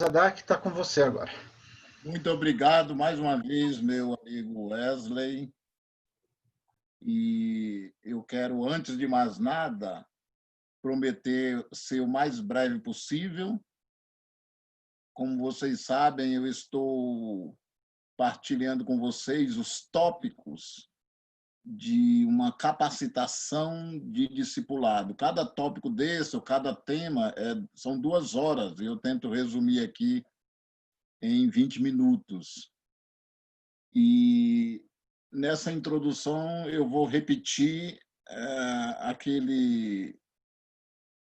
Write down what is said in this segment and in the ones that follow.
Zadak está com você agora. Muito obrigado mais uma vez, meu amigo Wesley. E eu quero, antes de mais nada, prometer ser o mais breve possível. Como vocês sabem, eu estou partilhando com vocês os tópicos de uma capacitação de discipulado. Cada tópico desse, ou cada tema, são 2 horas. Eu tento resumir aqui em 20 minutos. E nessa introdução eu vou repetir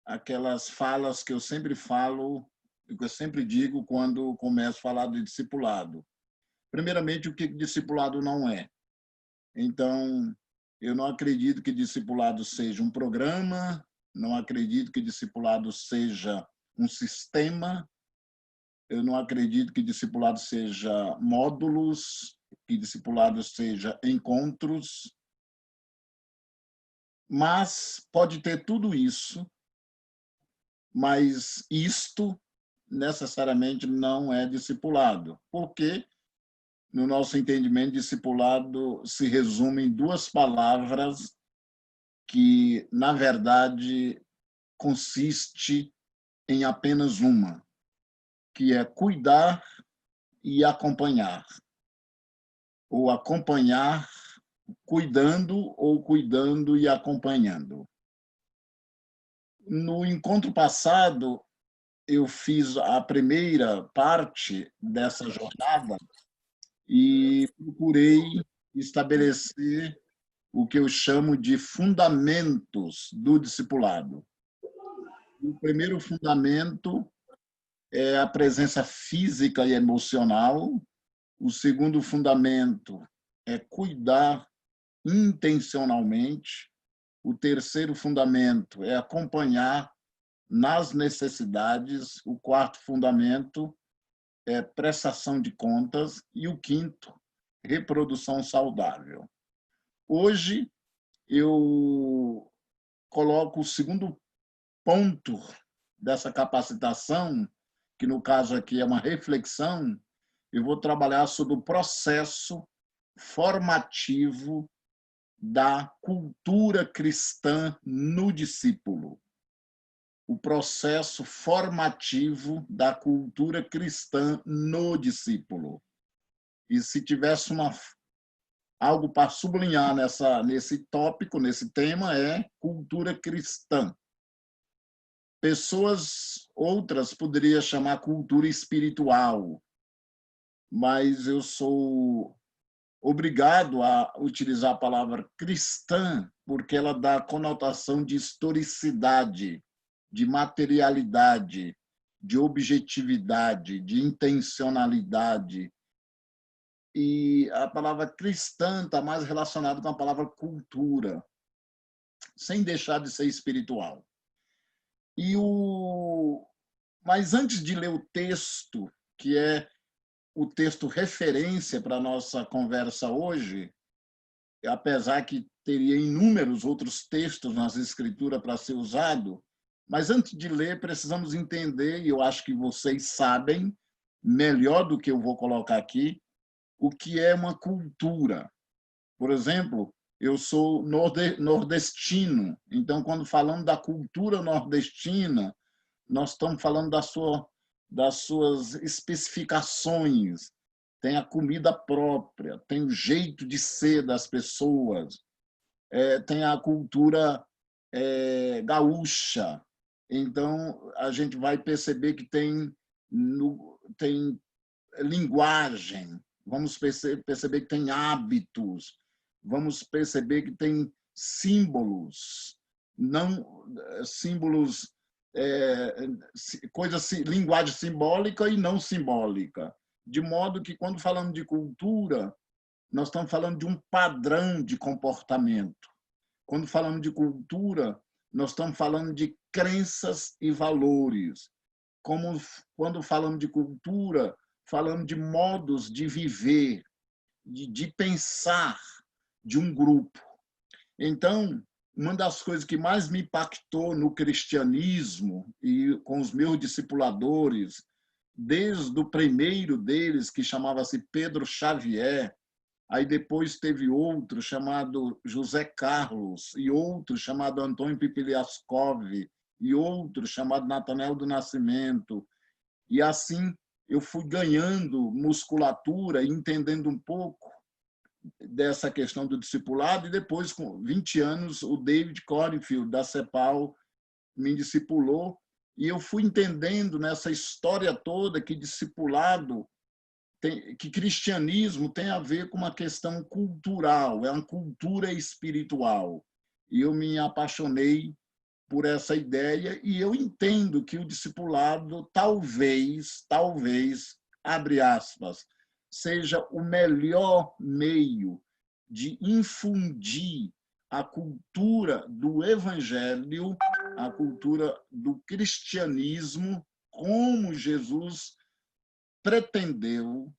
aquelas falas que eu sempre falo, que eu sempre digo quando começo a falar de discipulado. Primeiramente, o que discipulado não é. Então, eu não acredito que discipulado seja um programa, não acredito que discipulado seja um sistema, eu não acredito que discipulado seja módulos, que discipulado seja encontros, mas pode ter tudo isso, mas isto necessariamente não é discipulado, porque, no nosso entendimento, discipulado se resume em 2 palavras que, na verdade, consiste em apenas uma, que é cuidar e acompanhar, ou acompanhar cuidando ou cuidando e acompanhando. No encontro passado, eu fiz a primeira parte dessa jornada e procurei estabelecer o que eu chamo de fundamentos do discipulado. O primeiro fundamento é a presença física e emocional. O segundo fundamento é cuidar intencionalmente. O terceiro fundamento é acompanhar nas necessidades. O quarto fundamento é prestação de contas. E o quinto, reprodução saudável. Hoje, eu coloco o segundo ponto dessa capacitação, que no caso aqui é uma reflexão. Eu vou trabalhar sobre o processo formativo da cultura cristã no discípulo. O processo formativo da cultura cristã no discípulo. E se tivesse algo para sublinhar nesse tópico, nesse tema, é cultura cristã. Outras poderiam chamar cultura espiritual, mas eu sou obrigado a utilizar a palavra cristã porque ela dá conotação de historicidade, de materialidade, de objetividade, de intencionalidade. E a palavra cristã está mais relacionada com a palavra cultura, sem deixar de ser espiritual. Mas antes de ler o texto, que é o texto referência para a nossa conversa hoje, apesar que teria inúmeros outros textos nas escrituras para ser usado, mas antes de ler, precisamos entender, e eu acho que vocês sabem melhor do que eu vou colocar aqui, o que é uma cultura. Por exemplo, eu sou nordestino, então, quando falamos da cultura nordestina, nós estamos falando das suas especificações. Tem a comida própria, tem o jeito de ser das pessoas, tem a cultura gaúcha. Então, a gente vai perceber que tem linguagem, vamos perceber que tem hábitos, vamos perceber que tem símbolos, não símbolos, linguagem simbólica e não simbólica. De modo que, quando falamos de cultura, nós estamos falando de um padrão de comportamento. Quando falamos de cultura, nós estamos falando de crenças e valores. Quando falamos de cultura, falamos de modos de viver, de pensar de um grupo. Então, uma das coisas que mais me impactou no cristianismo e com os meus discipuladores desde o primeiro deles, que chamava-se Pedro Xavier, aí depois teve outro chamado José Carlos, e outro chamado Antônio Pipiliaskov, e outro chamado Natanael do Nascimento. E assim eu fui ganhando musculatura, entendendo um pouco dessa questão do discipulado, e depois, com 20 anos, o David Cornfield, da CEPAL, me discipulou, e eu fui entendendo nessa história toda que discipulado, que cristianismo tem a ver com uma questão cultural, é uma cultura espiritual. E eu me apaixonei por essa ideia, e eu entendo que o discipulado talvez, abre aspas, seja o melhor meio de infundir a cultura do evangelho, a cultura do cristianismo, como Jesus pretendeu.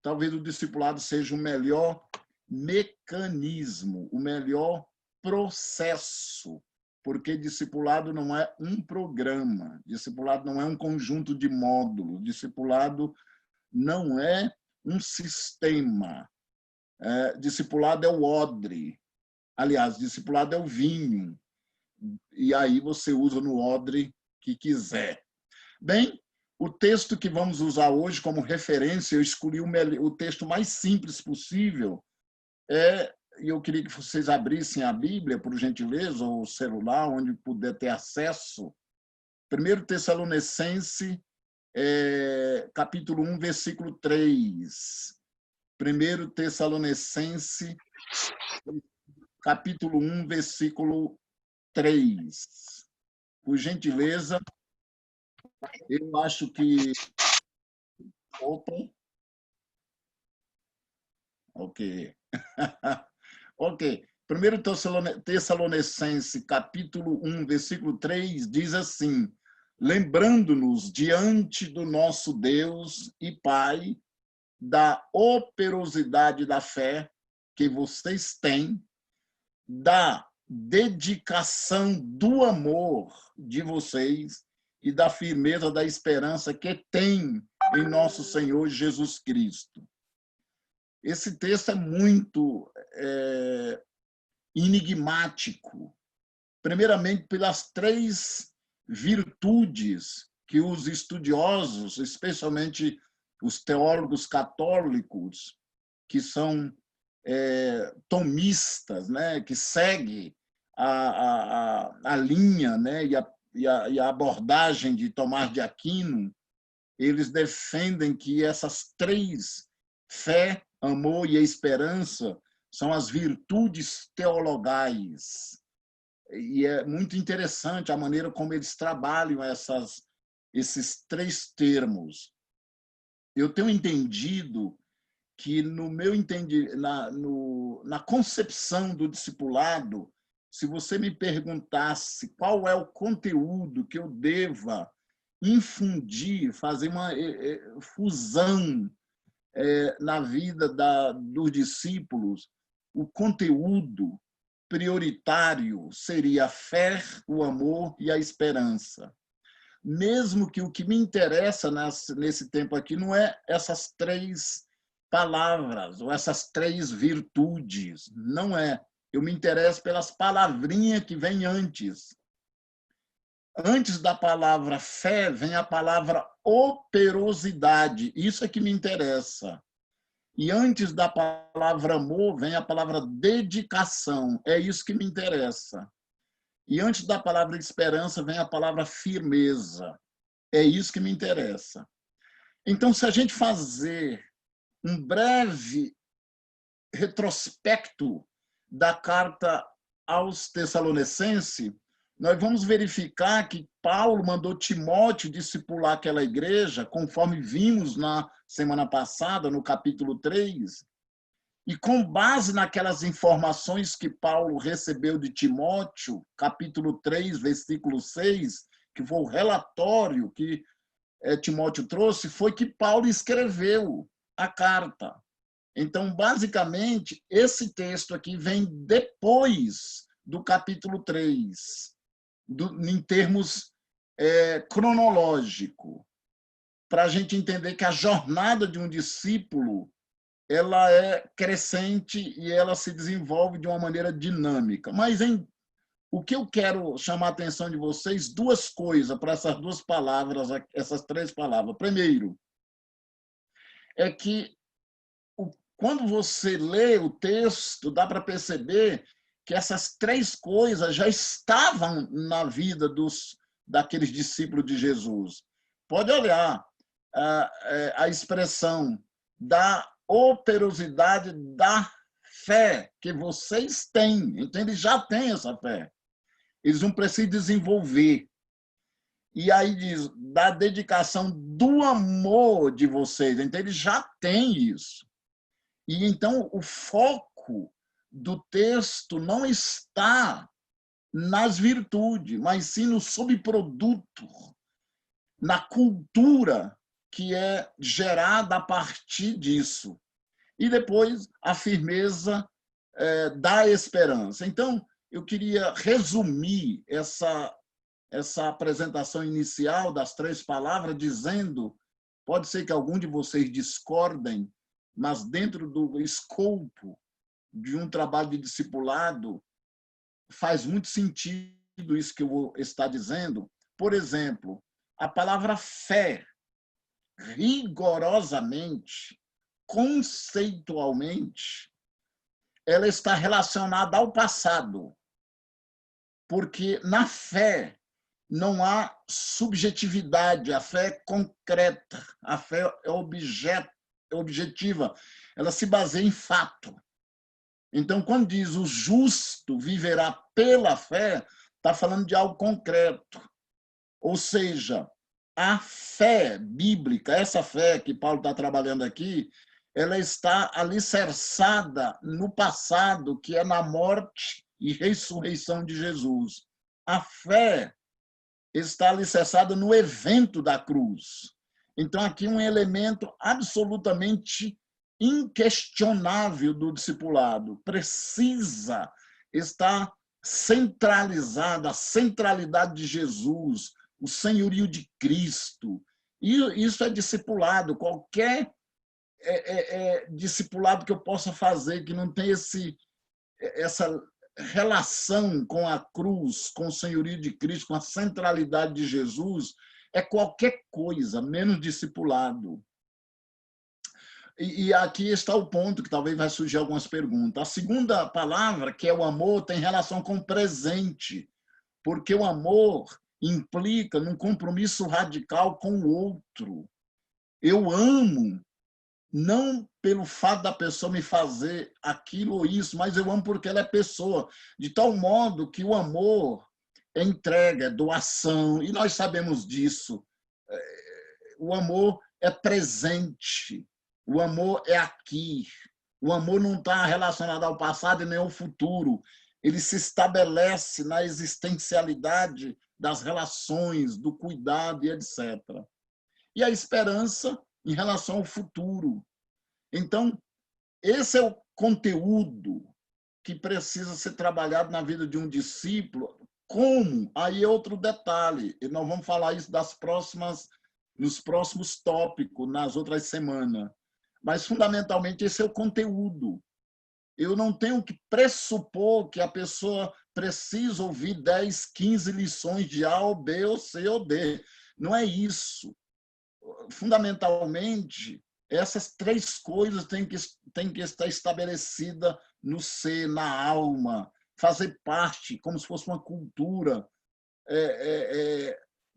Talvez o discipulado seja o melhor mecanismo, o melhor processo, porque discipulado não é um programa, discipulado não é um conjunto de módulos, discipulado não é um sistema. Discipulado é o odre, aliás, discipulado é o vinho, e aí você usa no odre que quiser. Bem, o texto que vamos usar hoje como referência, eu escolhi o texto mais simples possível, e eu queria que vocês abrissem a Bíblia, por gentileza, ou o celular, onde puder ter acesso. 1 Tessalonicense, capítulo 1, versículo 3. 1 Tessalonicense, capítulo 1, versículo 3. Por gentileza, eu acho que... Opa! Ok. Ok. 1 Tessalonicense, capítulo 1, versículo 3, diz assim: lembrando-nos diante do nosso Deus e Pai da operosidade da fé que vocês têm, da dedicação do amor de vocês e da firmeza da esperança que têm em nosso Senhor Jesus Cristo. Esse texto é muito enigmático, primeiramente pelas três virtudes que os estudiosos, especialmente os teólogos católicos, que são tomistas, né, que seguem a linha, né, e a abordagem de Tomás de Aquino, eles defendem que essas três, fé, amor e a esperança, são as virtudes teologais. E é muito interessante a maneira como eles trabalham esses três termos. Eu tenho entendido que, na concepção do discipulado, se você me perguntasse qual é o conteúdo que eu deva infundir, fazer uma fusão na vida dos discípulos, o conteúdo prioritário seria a fé, o amor e a esperança. Mesmo que o que me interessa nesse tempo aqui não é essas três palavras ou essas três virtudes, não é. Eu me interesso pelas palavrinhas que vêm antes. Antes da palavra fé, vem a palavra operosidade. Isso é que me interessa. E antes da palavra amor, vem a palavra dedicação. É isso que me interessa. E antes da palavra esperança, vem a palavra firmeza. É isso que me interessa. Então, se a gente fazer um breve retrospecto da carta aos Tessalonicenses, nós vamos verificar que Paulo mandou Timóteo discipular aquela igreja, conforme vimos na semana passada, no capítulo 3, e com base naquelas informações que Paulo recebeu de Timóteo, capítulo 3, versículo 6, que foi o relatório que Timóteo trouxe, foi que Paulo escreveu a carta. Então, basicamente, esse texto aqui vem depois do capítulo 3, em termos cronológico. para a gente entender que a jornada de um discípulo ela é crescente e ela se desenvolve de uma maneira dinâmica. Mas o que eu quero chamar a atenção de vocês, duas coisas para essas duas palavras, essas três palavras. Primeiro, é que quando você lê o texto, dá para perceber que essas três coisas já estavam na vida daqueles discípulos de Jesus. Pode olhar a expressão da operosidade da fé que vocês têm. Então, eles já têm essa fé. Eles não precisam desenvolver. E aí diz, da dedicação do amor de vocês. Então, eles já têm isso. E então o foco do texto não está nas virtudes, mas sim no subproduto, na cultura que é gerada a partir disso. E depois a firmeza da esperança. Então, eu queria resumir essa apresentação inicial das três palavras dizendo, pode ser que algum de vocês discordem, mas dentro do escopo de um trabalho de discipulado, faz muito sentido isso que eu vou estar dizendo. Por exemplo, a palavra fé, rigorosamente, conceitualmente, ela está relacionada ao passado, porque na fé não há subjetividade, a fé é concreta, a fé é objetiva, ela se baseia em fato. Então, quando diz o justo viverá pela fé, está falando de algo concreto. Ou seja, a fé bíblica, essa fé que Paulo está trabalhando aqui, ela está alicerçada no passado, que é na morte e ressurreição de Jesus. A fé está alicerçada no evento da cruz. Então, aqui um elemento absolutamente inquestionável do discipulado. Precisa estar centralizada, a centralidade de Jesus, o senhorio de Cristo. E isso é discipulado. Qualquer discipulado que eu possa fazer que não tem essa relação com a cruz, com o senhorio de Cristo, com a centralidade de Jesus, é qualquer coisa, menos discipulado. E aqui está o ponto, que talvez vai surgir algumas perguntas. A segunda palavra, que é o amor, tem relação com o presente, porque o amor implica num compromisso radical com o outro. Eu amo não pelo fato da pessoa me fazer aquilo ou isso, mas eu amo porque ela é pessoa, de tal modo que o amor é entrega, é doação, e nós sabemos disso. O amor é presente, o amor é aqui, o amor não está relacionado ao passado e nem ao futuro, ele se estabelece na existencialidade das relações, do cuidado e etc. E a esperança em relação ao futuro. Então, esse é o conteúdo que precisa ser trabalhado na vida de um discípulo. Como? Aí é outro detalhe. E nós vamos falar isso nos próximos tópicos, nas outras semanas. Mas, fundamentalmente, esse é o conteúdo. Eu não tenho que pressupor que a pessoa precisa ouvir 10, 15 lições de A ou B ou C ou D. Não é isso. Fundamentalmente, essas três coisas têm que estar estabelecidas no ser, na alma, fazer parte, como se fosse uma cultura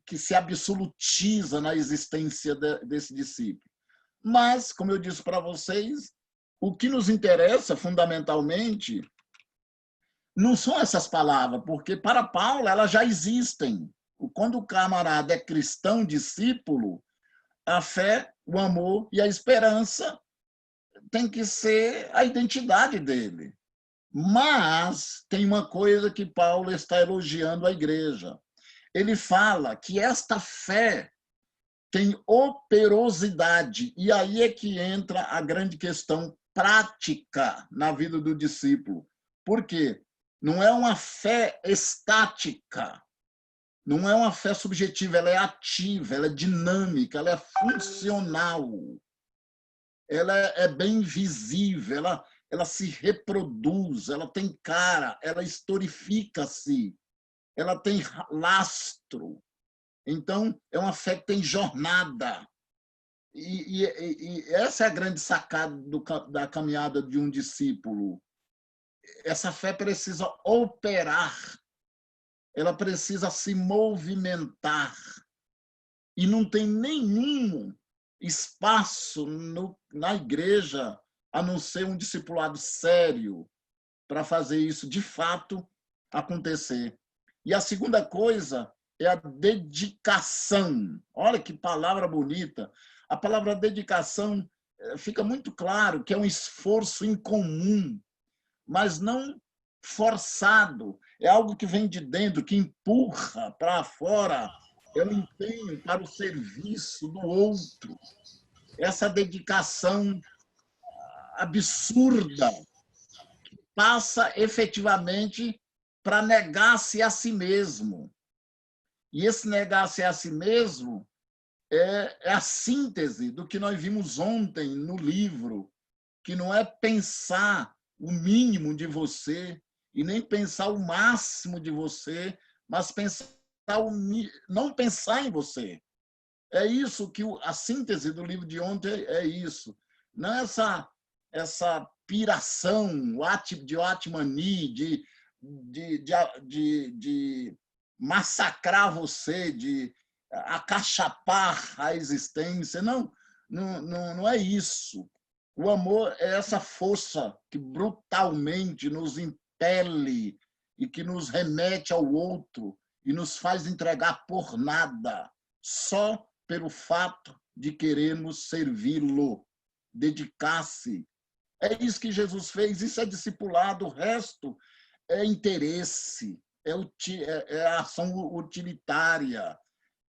que se absolutiza na existência desse discípulo. Mas, como eu disse para vocês, o que nos interessa, fundamentalmente, não são essas palavras, porque para Paulo elas já existem. Quando o camarada é cristão, discípulo, a fé, o amor e a esperança tem que ser a identidade dele. Mas tem uma coisa que Paulo está elogiando a igreja. Ele fala que esta fé tem operosidade, e aí é que entra a grande questão prática na vida do discípulo. Por quê? Não é uma fé estática, Não é uma fé subjetiva, ela é ativa, ela é dinâmica, ela é funcional, ela é bem visível, ela se reproduz, ela tem cara, ela historifica-se, ela tem lastro. Então, é uma fé que tem jornada. E essa é a grande sacada da caminhada de um discípulo. Essa fé precisa operar, ela precisa se movimentar. E não tem nenhum espaço na igreja, a não ser um discipulado sério, para fazer isso de fato acontecer. E a segunda coisa é a dedicação. Olha que palavra bonita. A palavra dedicação fica muito claro que é um esforço incomum, mas não forçado. É algo que vem de dentro, que empurra para fora. É um empenho para o serviço do outro. Essa dedicação absurda passa efetivamente para negar-se a si mesmo. E esse negar-se a si mesmo é a síntese do que nós vimos ontem no livro, que não é pensar o mínimo de você e nem pensar o máximo de você, mas pensar não pensar em você. É isso que a síntese do livro de ontem é isso. Não é essa piração de Atmani, de massacrar você, de acachapar a existência. Não é isso. O amor é essa força que brutalmente nos impele e que nos remete ao outro e nos faz entregar por nada, só pelo fato de querermos servi-lo, dedicar-se. É isso que Jesus fez, isso é discipulado, o resto é interesse, é ação utilitária,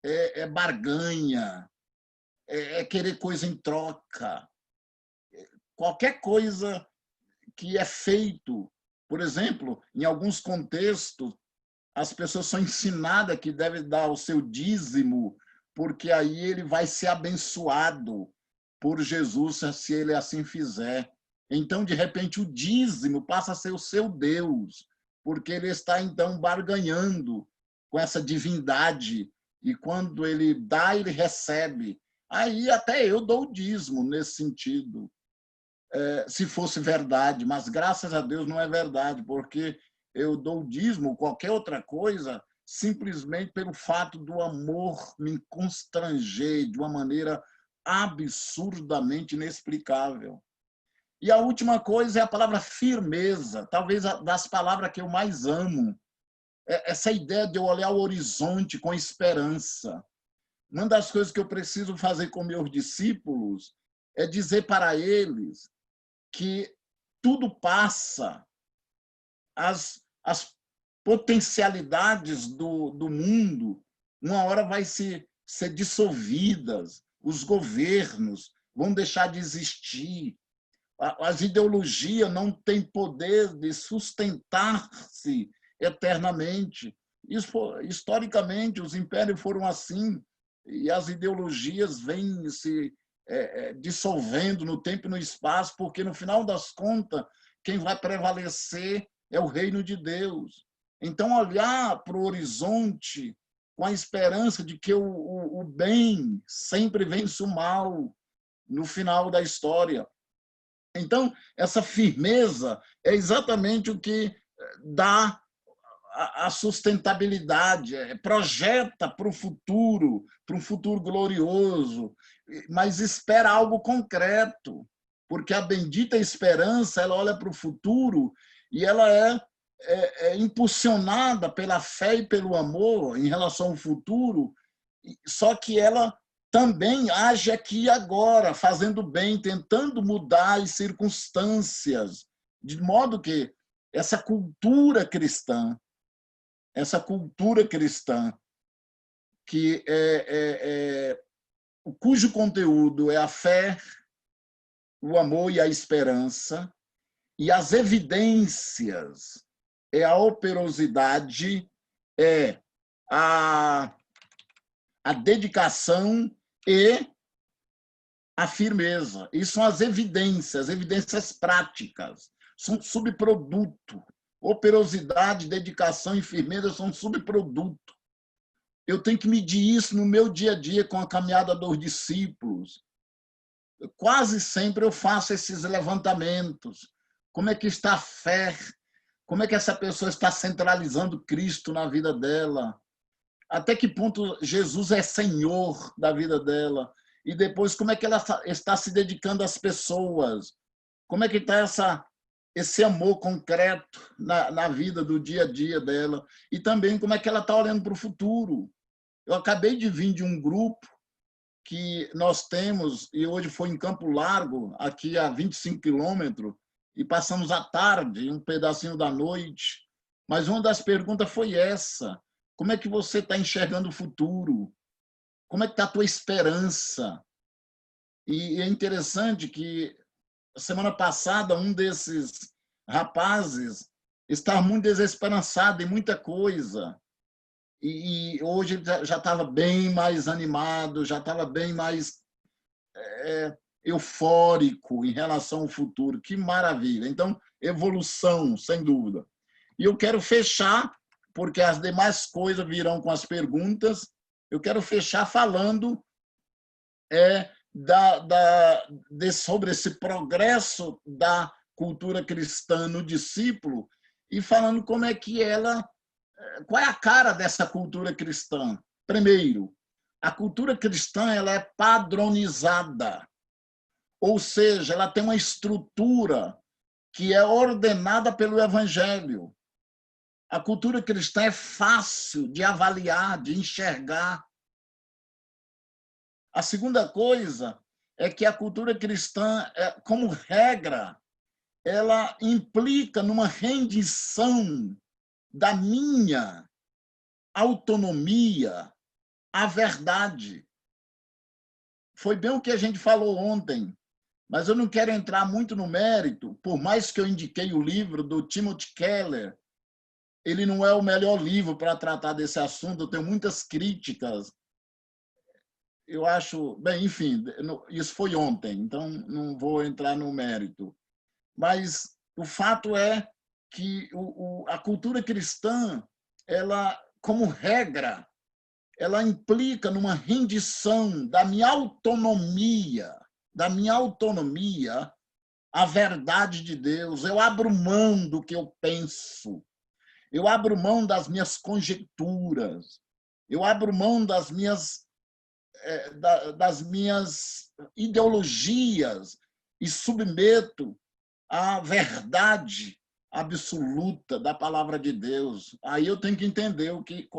é barganha, é querer coisa em troca. Qualquer coisa que é feito, por exemplo, em alguns contextos, as pessoas são ensinadas que devem dar o seu dízimo, porque aí ele vai ser abençoado por Jesus se ele assim fizer. Então, de repente, o dízimo passa a ser o seu Deus, porque ele está, então, barganhando com essa divindade. E quando ele dá, ele recebe. Aí até eu dou o dízimo nesse sentido, se fosse verdade, mas graças a Deus não é verdade, porque eu dou o dízimo, qualquer outra coisa, simplesmente pelo fato do amor me constranger de uma maneira absurdamente inexplicável. E a última coisa é a palavra firmeza, talvez das palavras que eu mais amo. Essa ideia de eu olhar o horizonte com esperança. Uma das coisas que eu preciso fazer com meus discípulos é dizer para eles que tudo passa, as potencialidades do mundo, uma hora vai ser dissolvidas, os governos vão deixar de existir, as ideologias não têm poder de sustentar-se eternamente. Historicamente, os impérios foram assim, e as ideologias vêm se dissolvendo no tempo e no espaço, porque, no final das contas, quem vai prevalecer é o reino de Deus. Então, olhar para o horizonte com a esperança de que o bem sempre vence o mal no final da história. Então, essa firmeza é exatamente o que dá a sustentabilidade, projeta para o futuro, para um futuro glorioso, mas espera algo concreto, porque a bendita esperança, ela olha para o futuro e ela é impulsionada pela fé e pelo amor em relação ao futuro, só que ela também age aqui e agora, fazendo bem, tentando mudar as circunstâncias, de modo que essa cultura cristã, que cujo conteúdo é a fé, o amor e a esperança, e as evidências é a operosidade, é a dedicação e a firmeza. Isso são as evidências práticas, são subproduto. Operosidade, dedicação e firmeza são subproduto. Eu tenho que medir isso no meu dia a dia com a caminhada dos discípulos. Quase sempre eu faço esses levantamentos. Como é que está a fé? Como é que essa pessoa está centralizando Cristo na vida dela? Até que ponto Jesus é Senhor da vida dela? E depois, como é que ela está se dedicando às pessoas? Como é que está esse amor concreto na vida do dia a dia dela? E também como é que ela está olhando para o futuro? Eu acabei de vir de um grupo que nós temos, e hoje foi em Campo Largo, aqui a 25 quilômetros, e passamos a tarde, um pedacinho da noite. Mas uma das perguntas foi essa: como é que você está enxergando o futuro? Como é que está a tua esperança? E é interessante que, semana passada, um desses rapazes estava muito desesperançado em muita coisa. E hoje ele já estava bem mais animado, já estava bem mais eufórico em relação ao futuro. Que maravilha! Então, evolução, sem dúvida. E eu quero fechar, porque as demais coisas virão com as perguntas, eu quero fechar falando sobre esse progresso da cultura cristã no discípulo e falando como é que qual é a cara dessa cultura cristã. Primeiro, a cultura cristã ela é padronizada, ou seja, ela tem uma estrutura que é ordenada pelo Evangelho. A cultura cristã é fácil de avaliar, de enxergar. A segunda coisa é que a cultura cristã, como regra, ela implica numa rendição da minha autonomia à verdade. Foi bem o que a gente falou ontem, mas eu não quero entrar muito no mérito, por mais que eu indiquei o livro do Timothy Keller, ele não é o melhor livro para tratar desse assunto, eu tenho muitas críticas. Eu acho, bem, enfim, isso foi ontem, então não vou entrar no mérito. Mas o fato é que a cultura cristã, ela, como regra, ela implica numa rendição da minha autonomia à verdade de Deus. Eu abro mão do que eu penso, eu abro mão das minhas conjecturas, eu abro mão das minhas ideologias e submeto à verdade absoluta da palavra de Deus. Aí eu tenho que entender o que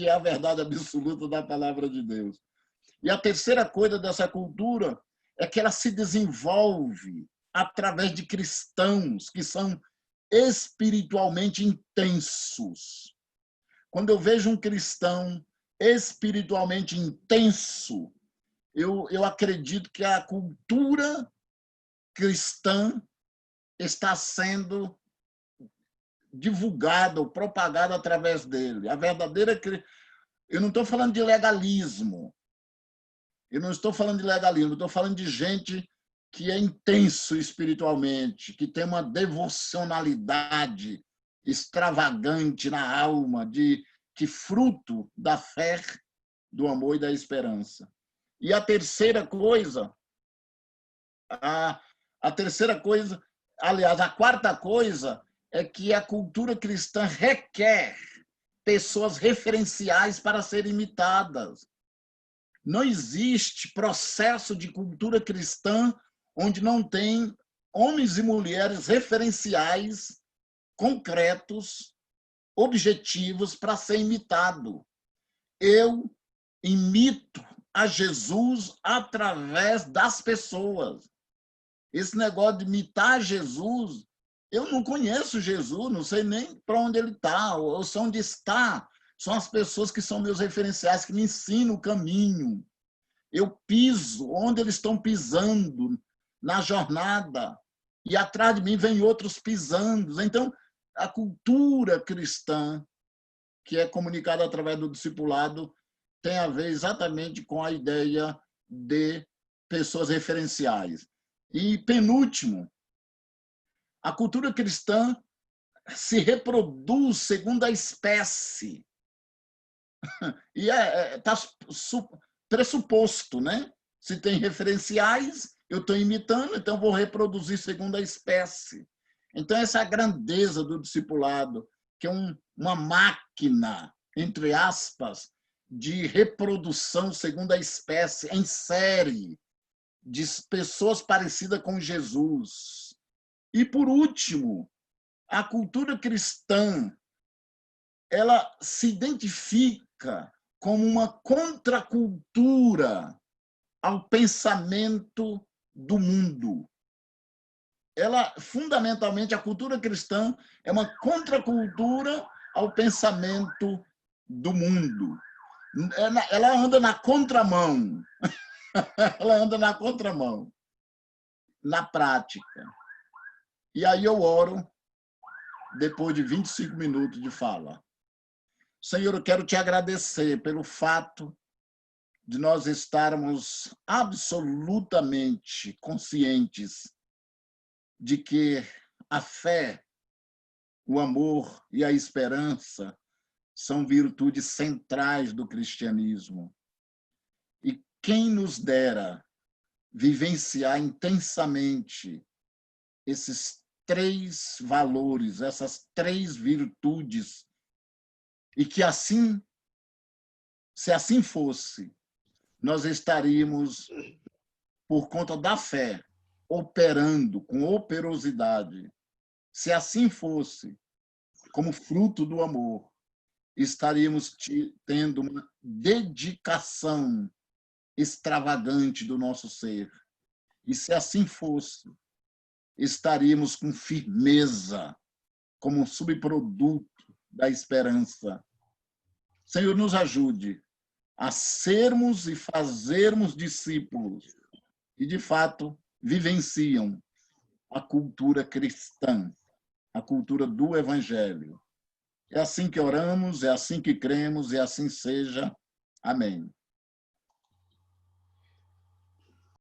é a verdade absoluta da palavra de Deus. E a terceira coisa dessa cultura é que ela se desenvolve através de cristãos que são espiritualmente intensos. Quando eu vejo um cristão espiritualmente intenso, eu acredito que a cultura cristã está sendo divulgada ou propagada através dele. A verdadeira... Eu não estou falando de legalismo. Eu estou falando de gente que é intenso espiritualmente, que tem uma devocionalidade extravagante na alma, que fruto da fé, do amor e da esperança. E a terceira coisa, aliás, a quarta coisa é que a cultura cristã requer pessoas referenciais para serem imitadas. Não existe processo de cultura cristã onde não tem homens e mulheres referenciais, concretos, objetivos para ser imitado. Eu imito a Jesus através das pessoas. Esse negócio de imitar Jesus, eu não conheço Jesus, não sei nem para onde ele está, ou onde está. São as pessoas que são meus referenciais, que me ensinam o caminho. Eu piso onde eles estão pisando na jornada, e atrás de mim vem outros pisando. Então, a cultura cristã, que é comunicado através do discipulado tem a ver exatamente com a ideia de pessoas referenciais. E, penúltimo, a cultura cristã se reproduz segundo a espécie. E está pressuposto, né? Se tem referenciais, eu estou imitando, então vou reproduzir segundo a espécie. Então, essa é a grandeza do discipulado, que é uma máquina, entre aspas, de reprodução segundo a espécie, em série, de pessoas parecidas com Jesus. E, por último, a cultura cristã, ela se identifica como uma contracultura ao pensamento do mundo. Ela, fundamentalmente, a cultura cristã é uma contracultura ao pensamento do mundo. Ela anda na contramão. Ela anda na contramão, na prática. E aí eu oro, depois de 25 minutos de fala. Senhor, eu quero te agradecer pelo fato de nós estarmos absolutamente conscientes de que a fé, o amor e a esperança são virtudes centrais do cristianismo. E quem nos dera vivenciar intensamente esses três valores, essas três virtudes, e que assim, se assim fosse, nós estaríamos, por conta da fé, operando com operosidade. Se assim fosse, como fruto do amor, estaríamos tendo uma dedicação extravagante do nosso ser. E se assim fosse, estaríamos com firmeza, como um subproduto da esperança. Senhor, nos ajude a sermos e fazermos discípulos que, de fato, vivenciam a cultura cristã, a cultura do Evangelho. É assim que oramos, é assim que cremos, e assim seja. Amém.